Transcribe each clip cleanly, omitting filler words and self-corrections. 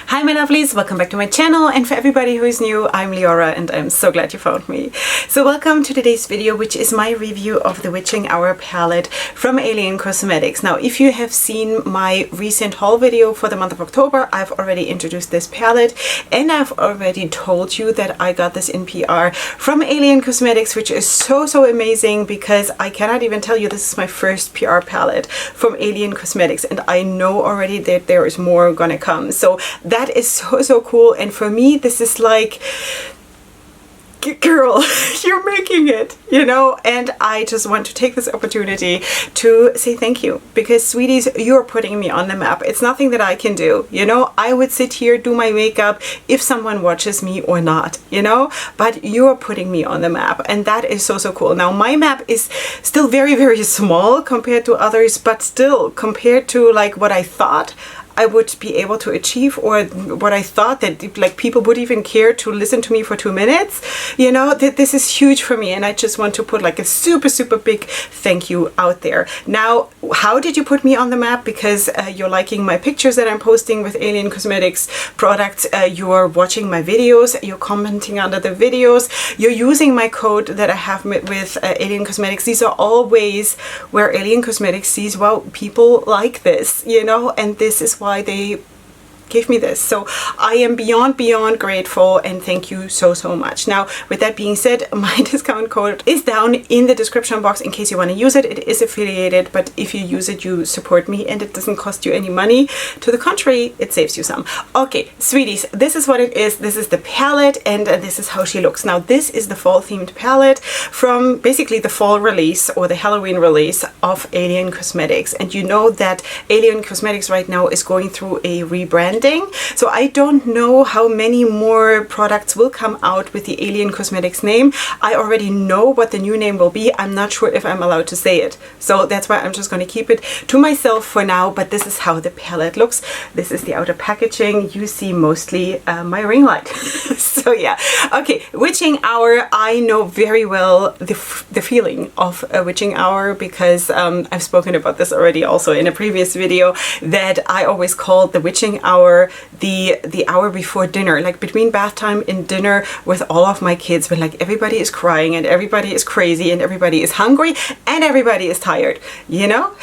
Hi my lovelies, welcome back to my channel, and for everybody who is new, I'm Leorah and I'm so glad you found me. So welcome to today's video, which is my review of the Witching Hour palette from Alien Cosmetics. Now if you have seen my recent haul video for the month of October, I've already introduced this palette and I've already told you that I got this in PR from Alien Cosmetics, which is so amazing because I cannot even tell you this is my first PR palette from Alien Cosmetics, and I know already that there is more gonna come. So that is so cool, and for me this is like, girl, you're making it, you know. And I just want to take this opportunity to say thank you, because sweeties, you're putting me on the map. It's nothing that I can do, you know. I would sit here, do my makeup if someone watches me or not, you know, but you're putting me on the map, and that is so cool. Now my map is still very small compared to others, but still compared to like what I thought I would be able to achieve, or what I thought that like people would even care to listen to me for 2 minutes, you know, that this is huge for me, and I just want to put like a super big thank you out there. Now, how did you put me on the map? Because you're liking my pictures that I'm posting with Alien Cosmetics products, you're watching my videos, you're commenting under the videos, you're using my code that I have with Alien Cosmetics. These are all ways where Alien Cosmetics sees, wow, people like this, you know, and this is why they gave me this. So I am beyond grateful, and thank you so much. Now with that being said, my discount code is down in the description box in case you want to use it. It is affiliated, but if you use it, you support me and it doesn't cost you any money. To the contrary, it saves you some. Okay, sweeties, this is what it is. This is the palette, and this is how she looks. Now this is the fall themed palette from basically the fall release or the Halloween release of Alien Cosmetics, and you know that Alien Cosmetics right now is going through a rebrand. So I don't know how many more products will come out with the Alien Cosmetics name. I already know what the new name will be. I'm not sure if I'm allowed to say it. So that's why I'm just going to keep it to myself for now. But this is how the palette looks. This is the outer packaging. You see mostly my ring light. So yeah. Okay, Witching Hour. I know very well the feeling of a Witching Hour, because I've spoken about this already also in a previous video, that I always called the Witching Hour the hour before dinner, like between bath time and dinner, with all of my kids, when like everybody is crying and everybody is crazy and everybody is hungry and everybody is tired, you know.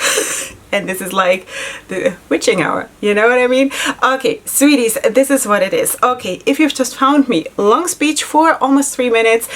And this is like the Witching Hour, you know what I mean? Okay, sweeties, this is what it is. Okay, if you've just found me, long speech for almost 3 minutes.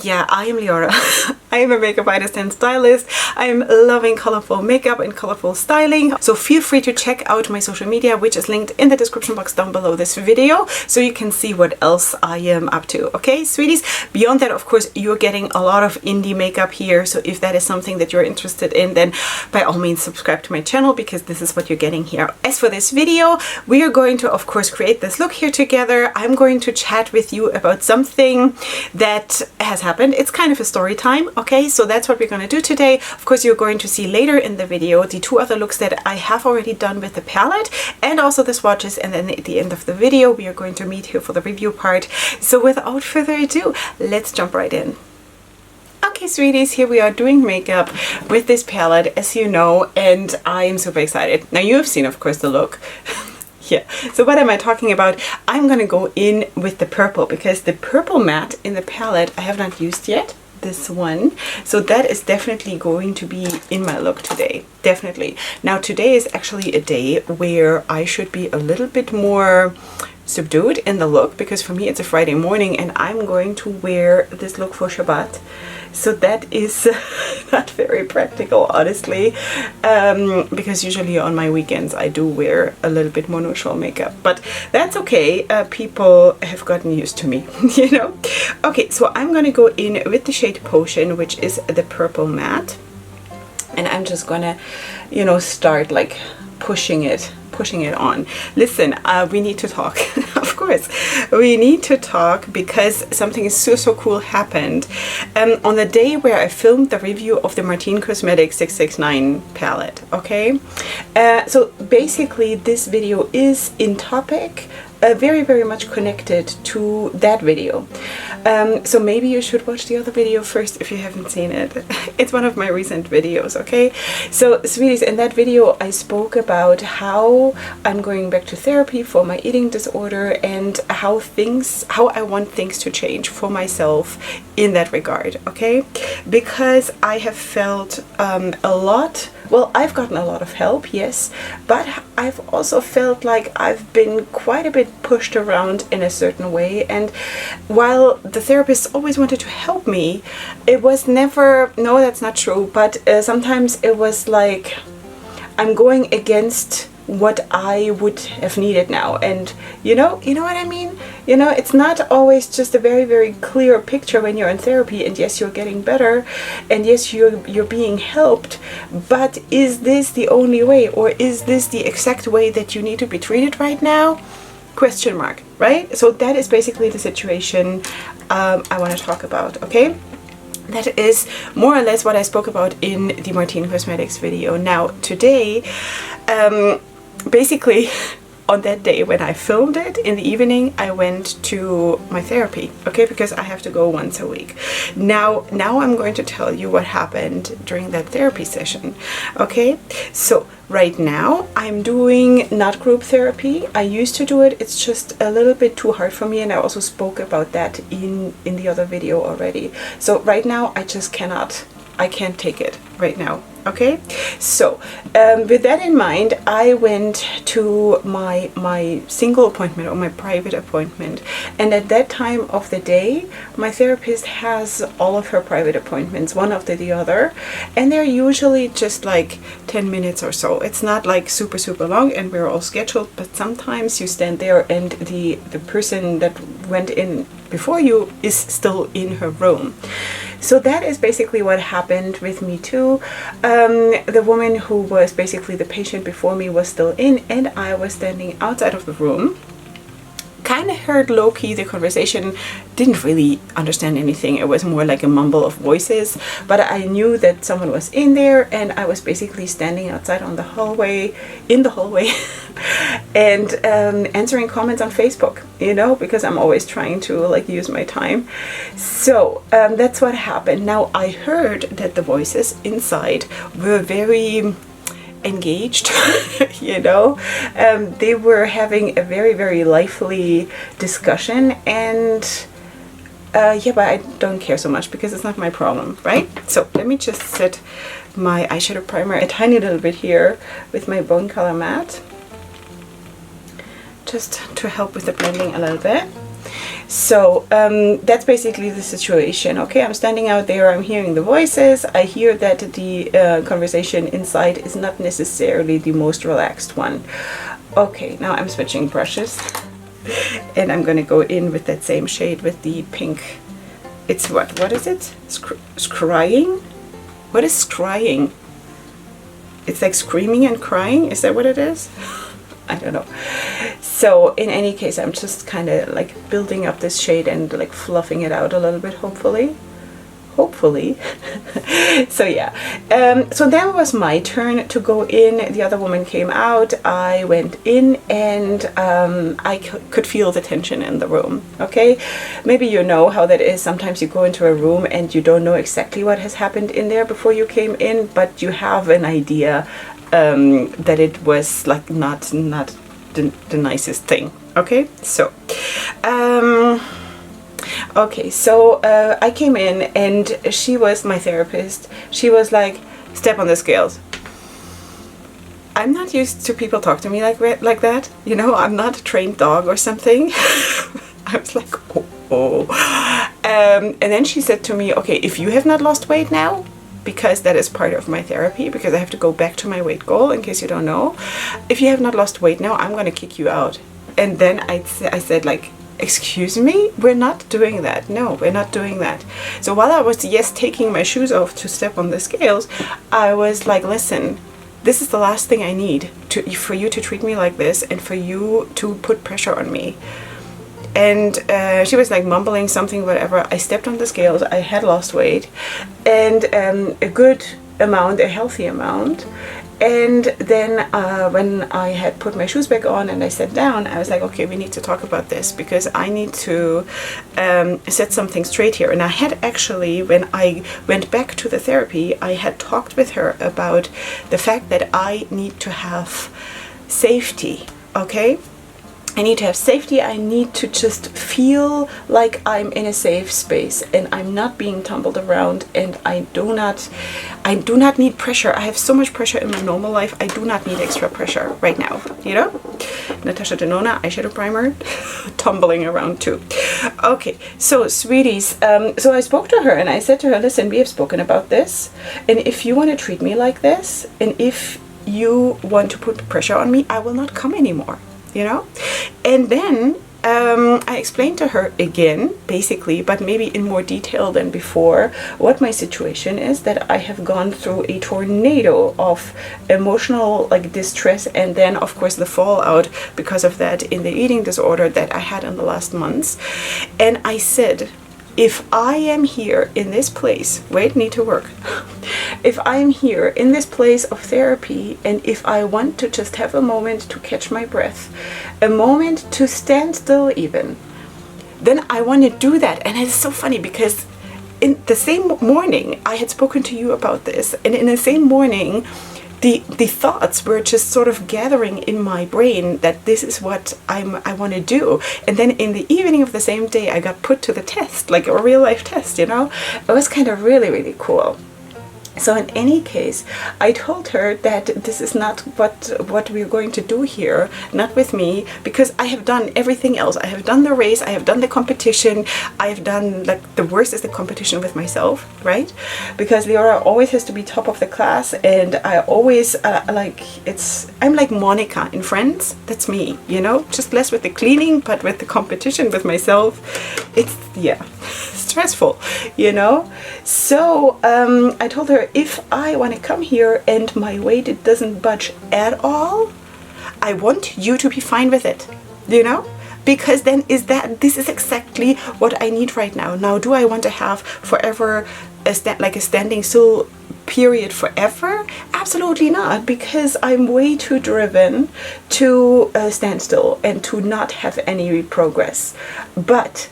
Yeah, I am Leorah. I am a makeup artist and stylist. I am loving colorful makeup and colorful styling. So feel free to check out my social media, which is linked in the description box down below this video, so you can see what else I am up to. Okay, sweeties? Beyond that, of course, you're getting a lot of indie makeup here. So if that is something that you're interested in, then by all means subscribe to my channel, because this is what you're getting here. As for this video, we are going to, of course, create this look here together. I'm going to chat with you about something that has happened. It's kind of a story time. Okay, so that's what we're going to do today. Of course, you're going to see later in the video the 2 other looks that I have already done with the palette, and also the swatches, and then at the end of the video we are going to meet here for the review part. So without further ado, let's jump right in. Okay, sweeties, here we are doing makeup with this palette, as you know, and I am super excited. Now you have seen, of course, the look. Yeah, so what am I talking about? I'm gonna go in with the purple, because the purple matte in the palette I have not used yet, this one. So that is definitely going to be in my look today, definitely. Now today is actually a day where I should be a little bit more subdued in the look, because for me it's a Friday morning and I'm going to wear this look for Shabbat. So that is not very practical, honestly, because usually on my weekends I do wear a little bit more neutral makeup, but that's okay. People have gotten used to me, you know. Okay, so I'm gonna go in with the shade Potion, which is the purple matte, and I'm just gonna, you know, start like pushing it on. Listen, we need to talk. Of course we need to talk, because something is so cool happened on the day where I filmed the review of the Martin Cosmetics 669 palette. Okay, so basically this video is in topic very, very much connected to that video. So maybe you should watch the other video first if you haven't seen it. It's one of my recent videos, okay? So sweeties, in that video I spoke about how I'm going back to therapy for my eating disorder and how I want things to change for myself in that regard, okay? Because I have felt a lot. Well, I've gotten a lot of help, yes, but I've also felt like I've been quite a bit pushed around in a certain way. And while the therapist always wanted to help me, it was never, no, that's not true, but sometimes it was like I'm going against what I would have needed now. And you know what I mean? You know, it's not always just a very, very clear picture when you're in therapy, and yes, you're getting better, and yes, you're being helped, but is this the only way, or is this the exact way that you need to be treated right now? Question mark, right? So that is basically the situation I want to talk about, okay? That is more or less what I spoke about in the Martine Cosmetics video. Now, today, basically, on that day when I filmed it in the evening, I went to my therapy, okay, because I have to go once a week. Now I'm going to tell you what happened during that therapy session, okay? So right now I'm doing not group therapy. I used to do it. It's just a little bit too hard for me, and I also spoke about that in the other video already. So right now I just I can't take it right now. Okay, so with that in mind, I went to my single appointment, or my private appointment, and at that time of the day, my therapist has all of her private appointments, one after the other, and they're usually just like 10 minutes or so. It's not like super, super long, and we're all scheduled, but sometimes you stand there and the person that went in before you is still in her room. So that is basically what happened with me too. The woman who was basically the patient before me was still in, and I was standing outside of the room. Kind of heard low-key the conversation, didn't really understand anything. It was more like a mumble of voices, but I knew that someone was in there, and I was basically standing outside in the hallway, and answering comments on Facebook, you know, because I'm always trying to like use my time. So that's what happened. Now I heard that the voices inside were very engaged, you know, they were having a very, very lively discussion, and yeah, but I don't care so much because it's not my problem, right? So let me just set my eyeshadow primer a tiny little bit here with my Bone Color Matte, just to help with the blending a little bit. So that's basically the situation. Okay, I'm standing out there, I'm hearing the voices, I hear that the conversation inside is not necessarily the most relaxed one. Okay, now I'm switching brushes, and I'm gonna go in with that same shade with the pink. It's what is it? Scrying? What is scrying? It's like screaming and crying, is that what it is? I don't know. So in any case, I'm just kind of like building up this shade and like fluffing it out a little bit, hopefully. So yeah, so then it was my turn to go in. The other woman came out, I went in, and I could feel the tension in the room. Okay, maybe you know how that is. Sometimes you go into a room and you don't know exactly what has happened in there before you came in, but you have an idea that it was like not the nicest thing. Okay, so okay, so I came in, and she was my therapist. She was like, step on the scales. I'm not used to people talk to me like that, you know. I'm not a trained dog or something. I was like, oh. And then she said to me, okay, if you have not lost weight now, because that is part of my therapy, because I have to go back to my weight goal, in case you don't know. If you have not lost weight now, I'm going to kick you out. And then I said like, excuse me, we're not doing that. No, we're not doing that. So while I was, yes, taking my shoes off to step on the scales, I was like, listen, this is the last thing I need for you to treat me like this, and for you to put pressure on me. And she was like mumbling something, whatever. I stepped on the scales. I had lost weight, and a good amount, a healthy amount. And then when I had put my shoes back on and I sat down, I was like, okay, we need to talk about this because I need to set something straight here. And I had actually, when I went back to the therapy, I had talked with her about the fact that I need to have safety, okay? I need to have safety. I need to just feel like I'm in a safe space and I'm not being tumbled around, and I do not need pressure. I have so much pressure in my normal life. I do not need extra pressure right now, you know? Natasha Denona eyeshadow primer, tumbling around too. Okay, so sweeties, so I spoke to her and I said to her, listen, we have spoken about this, and if you want to treat me like this, and if you want to put pressure on me, I will not come anymore. You know? And then I explained to her again, basically, but maybe in more detail than before, what my situation is, that I have gone through a tornado of emotional like distress, and then of course the fallout because of that in the eating disorder that I had in the last months. And I said, if I am here in this place, wait, need to work. If I am here in this place of therapy, and if I want to just have a moment to catch my breath, a moment to stand still even, then I want to do that. And it's so funny because in the same morning I had spoken to you about this, and in the same morning the thoughts were just sort of gathering in my brain that this is what I want to do. And then in the evening of the same day I got put to the test, like a real life test, you know. It was kind of really cool. So in any case, I told her that this is not what we're going to do here, not with me, because I have done everything else. I have done the race, I have done the competition, I have done, like, the worst is the competition with myself, right? Because Leorah always has to be top of the class, and I always, I'm like Monica in Friends. That's me, you know? Just less with the cleaning, but with the competition with myself, it's, yeah, stressful, you know? So I told her, if I want to come here and my weight it doesn't budge at all, I want you to be fine with it, you know? Because then this is exactly what I need right now. Now, do I want to have forever a standing still period forever? Absolutely not, because I'm way too driven to stand still and to not have any progress. But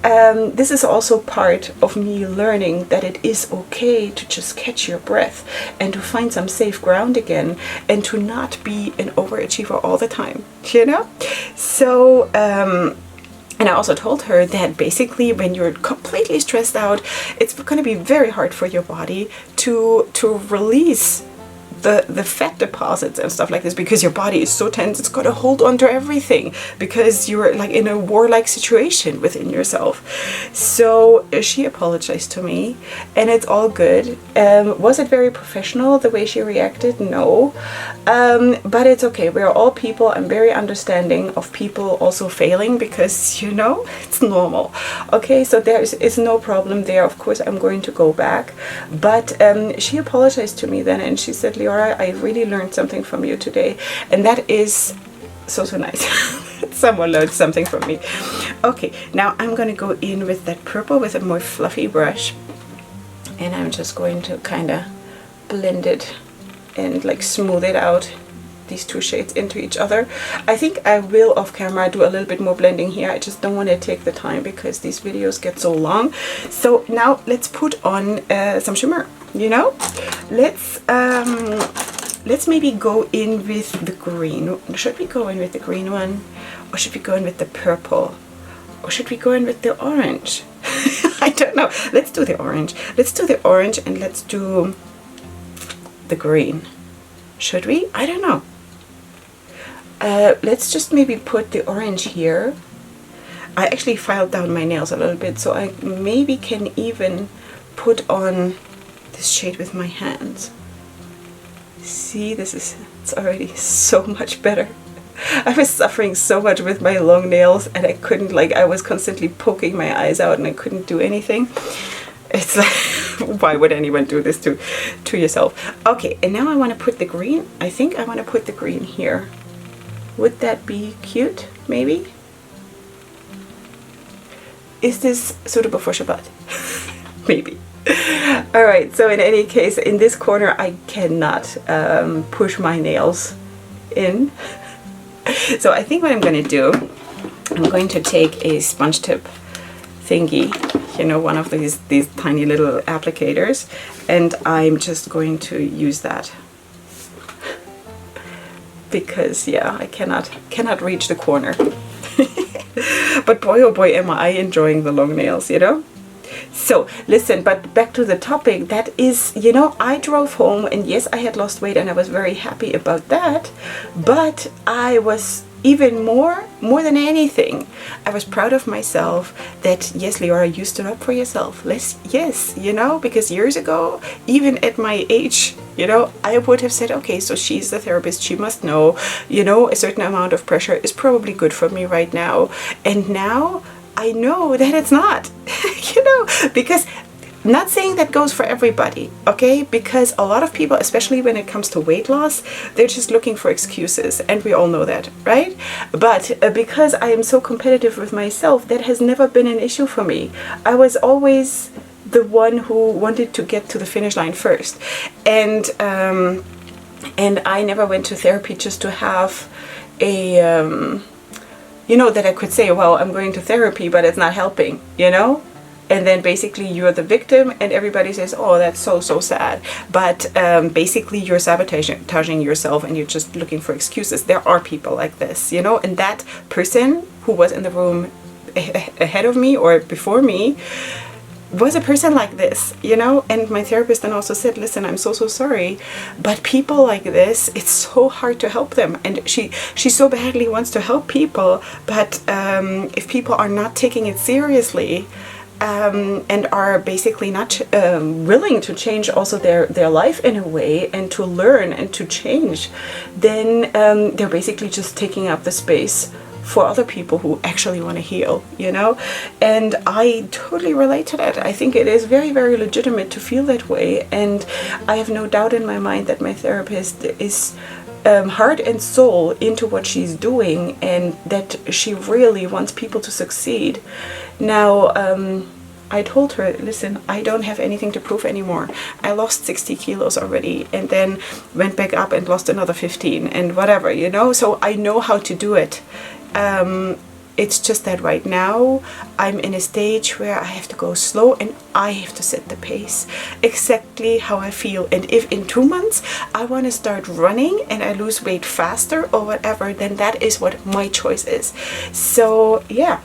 this is also part of me learning that it is okay to just catch your breath and to find some safe ground again, and to not be an overachiever all the time, you know? So, and I also told her that basically when you're completely stressed out, it's going to be very hard for your body to release the fat deposits and stuff like this, because your body is so tense, it's got to hold on to everything because you're like in a warlike situation within yourself. So she apologized to me, and it's all good. Was it very professional the way she reacted? No, but it's okay. We're all people. I'm very understanding of people also failing, because, you know, it's normal. Okay, so there is no problem there. Of course I'm going to go back, but she apologized to me then, and she said, Leorah, I really learned something from you today, and that is so nice. Someone learned something from me. Okay, now I'm going to go in with that purple with a more fluffy brush, and I'm just going to kind of blend it and like smooth it out, these two shades into each other. I think I will off camera do a little bit more blending here. I just don't want to take the time because these videos get so long. So now let's put on some shimmer, you know. Let's maybe go in with the green. Should we go in with the green one, or should we go in with the purple, or should we go in with the orange? I don't know. Let's do the orange. Let's do the orange, and let's do the green. Should we? I don't know. Let's just maybe put the orange here. I actually filed down my nails a little bit, so I maybe can even put on this shade with my hands. See, it's already so much better. I was suffering so much with my long nails, and I couldn't, like, I was constantly poking my eyes out and I couldn't do anything. It's like, why would anyone do this to yourself? Okay, and now I want to put the green. I think I want to put the green here. Would that be cute, maybe? Is this suitable for Shabbat? Maybe. All right, so in any case, in this corner, I cannot push my nails in. So I think what I'm going to do, I'm going to take a sponge tip thingy, you know, one of these tiny little applicators, and I'm just going to use that. Because yeah, I cannot reach the corner. But boy oh boy am I enjoying the long nails, you know. So listen, but back to the topic, that is, you know, I drove home and yes, I had lost weight and I was very happy about that, but I was even more than anything, I was proud of myself that yes, Leorah, you stood up for yourself. Yes, you know, because years ago, even at my age, you know, I would have said, okay, so she's the therapist, she must know, you know, a certain amount of pressure is probably good for me right now. And now I know that it's not, you know, because not saying that goes for everybody, okay? Because a lot of people, especially when it comes to weight loss, they're just looking for excuses, and we all know that, right? But because I am so competitive with myself, that has never been an issue for me. I was always the one who wanted to get to the finish line first, and I never went to therapy just to have a you know, that I could say, well, I'm going to therapy, but it's not helping, you know? And then basically you're the victim and everybody says, oh, that's so sad. But basically you're sabotaging yourself and you're just looking for excuses. There are people like this, you know, and that person who was in the room ahead of me or before me was a person like this, you know. And my therapist then also said, listen, I'm so sorry, but people like this, it's so hard to help them. And she so badly wants to help people, but if people are not taking it seriously, and are basically not willing to change also their life in a way and to learn and to change, then they're basically just taking up the space for other people who actually want to heal, you know. And I totally relate to that. I think it is very legitimate to feel that way, and I have no doubt in my mind that my therapist is heart and soul into what she's doing and that she really wants people to succeed. Now, I told her, listen, I don't have anything to prove anymore. I lost 60 kilos already and then went back up and lost another 15 and whatever, you know, so I know how to do it. It's just that right now I'm in a stage where I have to go slow and I have to set the pace exactly how I feel. And if in 2 months I want to start running and I lose weight faster or whatever, then that is what my choice is. So yeah,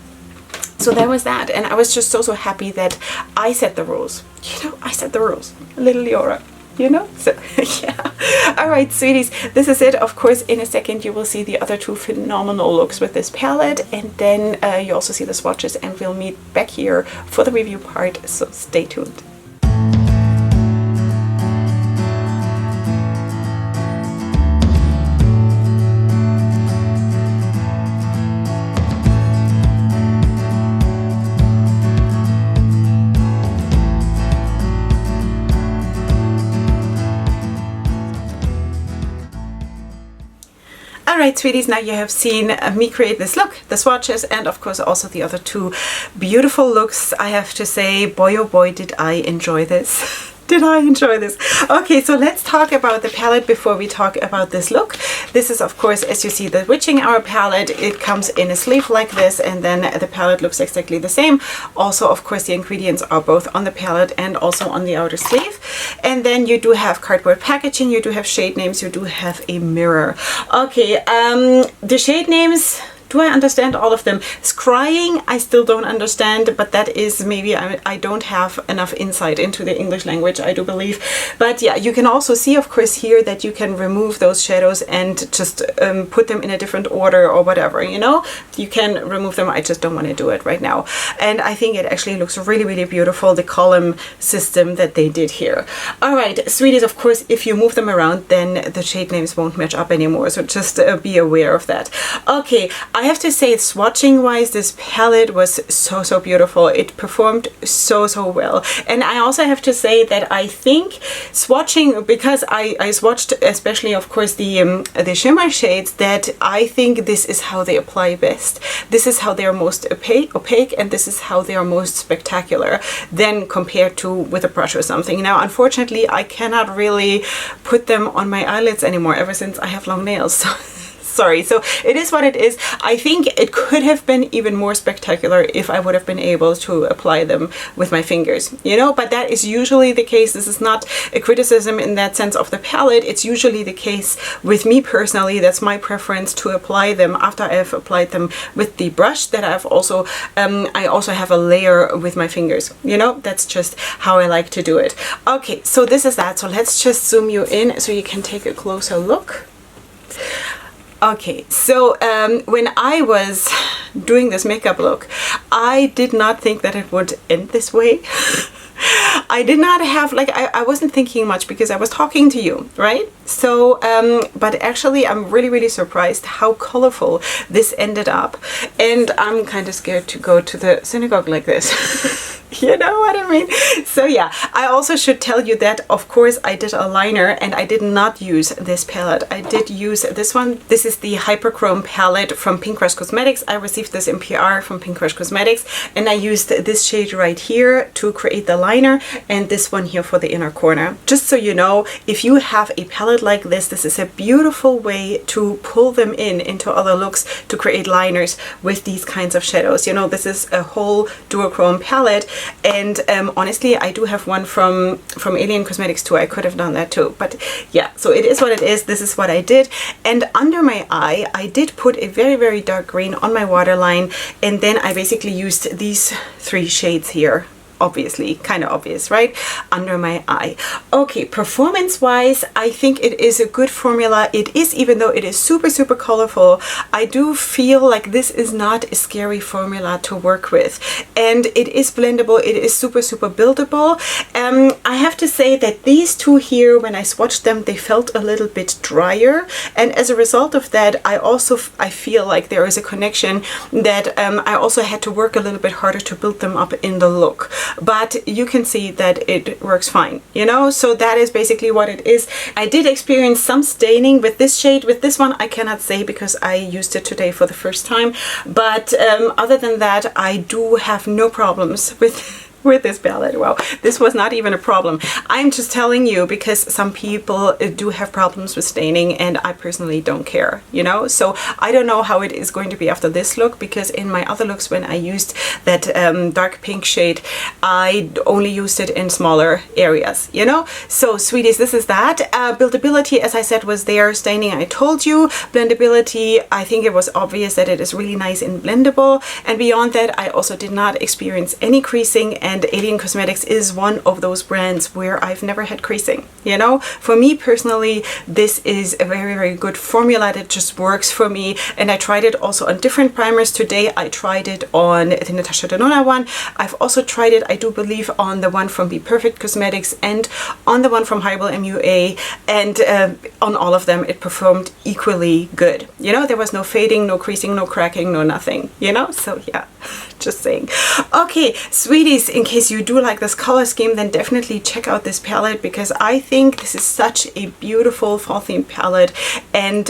so that was that. And I was just so happy that I set the rules. You know, I set the rules. Little Leorah. You know, so yeah. All right, sweeties, this is it. Of course, in a second you will see the other two phenomenal looks with this palette, and then you also see the swatches, and we'll meet back here for the review part, so stay tuned. Alright, sweeties, now you have seen me create this look, the swatches, and of course also the other two beautiful looks. I have to say, boy oh boy, did I enjoy this. Did I enjoy this? Okay, so let's talk about the palette before we talk about this look. This is, of course, as you see, the Witching Hour palette. It comes in a sleeve like this, and then the palette looks exactly the same. Also, of course, the ingredients are both on the palette and also on the outer sleeve. And then you do have cardboard packaging, you do have shade names, you do have a mirror. Okay, the shade names, do I understand all of them? Scrying, I still don't understand, but that is maybe I don't have enough insight into the English language, I do believe. But yeah, you can also see, of course, here that you can remove those shadows and just put them in a different order or whatever, you know? You can remove them, I just don't want to do it right now. And I think it actually looks really beautiful, the column system that they did here. All right, sweeties, of course, if you move them around, then the shade names won't match up anymore, so just be aware of that. Okay, I have to say, swatching wise, this palette was so beautiful. It performed so well. And I also have to say that I think swatching, because I swatched especially of course the shimmer shades, that I think this is how they apply best. This is how they are most opaque, and this is how they are most spectacular than compared to with a brush or something. Now unfortunately I cannot really put them on my eyelids anymore ever since I have long nails. So sorry. So it is what it is. I think it could have been even more spectacular if I would have been able to apply them with my fingers, you know, but that is usually the case. This is not a criticism in that sense of the palette. It's usually the case with me personally. That's my preference, to apply them after I have applied them with the brush, that I've also I also have a layer with my fingers, you know. That's just how I like to do it. Okay, so this is that. So let's just zoom you in so you can take a closer look. Okay, so when I was doing this makeup look, I did not think that it would end this way. I did not have, like, I wasn't thinking much because I was talking to you, right? So, but actually I'm really surprised how colorful this ended up. And I'm kind of scared to go to the synagogue like this. You know what I mean? So yeah, I also should tell you that of course I did a liner, and I did not use this palette. I did use this one. This is the Hyperchrome palette from Pink Crush Cosmetics. I received this in PR from Pink Crush Cosmetics, and I used this shade right here to create the liner, and this one here for the inner corner. Just so you know, if you have a palette like this, this is a beautiful way to pull them into other looks, to create liners with these kinds of shadows. You know, this is a whole duochrome palette. And honestly, I do have one from Alien Cosmetics too. I could have done that too, but yeah, so it is what it is. This is what I did. And under my eye, I did put a very dark green on my waterline, and then I basically used these 3 shades here. Obviously, kind of obvious, right? Under my eye. Okay, performance wise, I think it is a good formula. It is, even though it is super colorful, I do feel like this is not a scary formula to work with, and it is blendable. It is super buildable. I have to say that these two here, when I swatched them, they felt a little bit drier, and as a result of that, I feel like there is a connection that I also had to work a little bit harder to build them up in the look. But you can see that it works fine, you know. So that is basically what it is. I did experience some staining with this shade. With this one I cannot say because I used it today for the first time, but other than that, I do have no problems with this palette. Wow, this was not even a problem. I'm just telling you because some people do have problems with staining, and I personally don't care, you know. So I don't know how it is going to be after this look, because in my other looks, when I used that dark pink shade, I only used it in smaller areas, you know. So sweeties, this is that. Buildability, as I said, was there. Staining, I told you. Blendability, I think it was obvious that it is really nice and blendable, and beyond that, I also did not experience any creasing. And Alien Cosmetics is one of those brands where I've never had creasing, you know. For me personally, this is a very good formula that just works for me, and I tried it also on different primers. Today I tried it on the Natasha Denona one. I've also tried it, I do believe, on the one from Be Perfect Cosmetics and on the one from Jybel MUA, and on all of them it performed equally good, you know. There was no fading, no creasing, no cracking, no nothing, you know. So yeah, just saying. Okay, sweeties, in case you do like this color scheme, then definitely check out this palette, because I think this is such a beautiful fall themed palette, and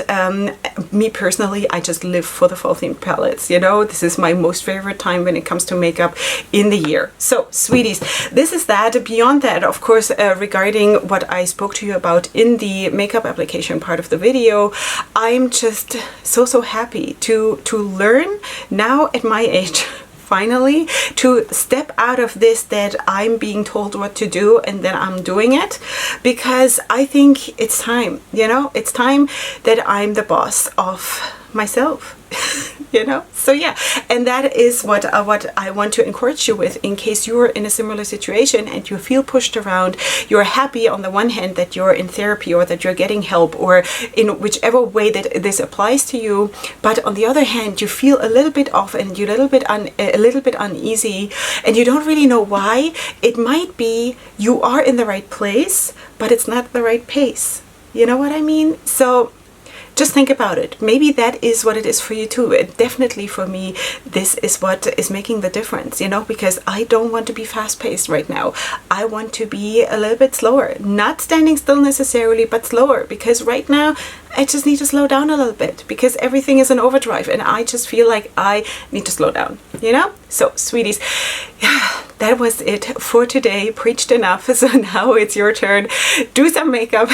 me personally, I just live for the fall themed palettes, you know. This is my most favorite time when it comes to makeup in the year. So sweeties, this is that. Beyond that, of course, regarding what I spoke to you about in the makeup application part of the video, I'm just so happy to learn now at my age, finally, to step out of this, that I'm being told what to do and then I'm doing it, because I think it's time, you know. It's time that I'm the boss of myself. You know. So yeah, and that is what I want to encourage you with, in case you're in a similar situation and you feel pushed around. You're happy on the one hand that you're in therapy, or that you're getting help, or in whichever way that this applies to you, but on the other hand you feel a little bit off, and you're a little bit uneasy, and you don't really know why. It might be you are in the right place, but it's not the right pace. You know what I mean? So just think about it. Maybe that is what it is for you too. Definitely for me, this is what is making the difference, you know, because I don't want to be fast-paced right now. I want to be a little bit slower, not standing still necessarily, but slower, because right now I just need to slow down a little bit because everything is in overdrive and I just feel like I need to slow down, you know? So, sweeties, yeah, that was it for today. Preached enough, so now it's your turn. Do some makeup.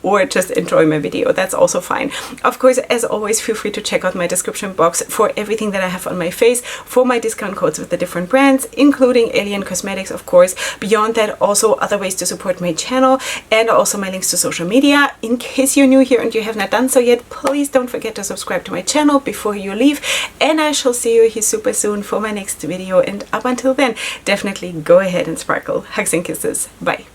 Or just enjoy my video, that's also fine. Of course, as always, feel free to check out my description box for everything that I have on my face, for my discount codes with the different brands, including Alien Cosmetics, of course. Beyond that, also other ways to support my channel, and also my links to social media. In case you're new here and you have not done so yet, please don't forget to subscribe to my channel before you leave, and I shall see you here super soon for my next video. And up until then, definitely go ahead and sparkle. Hugs and kisses. Bye.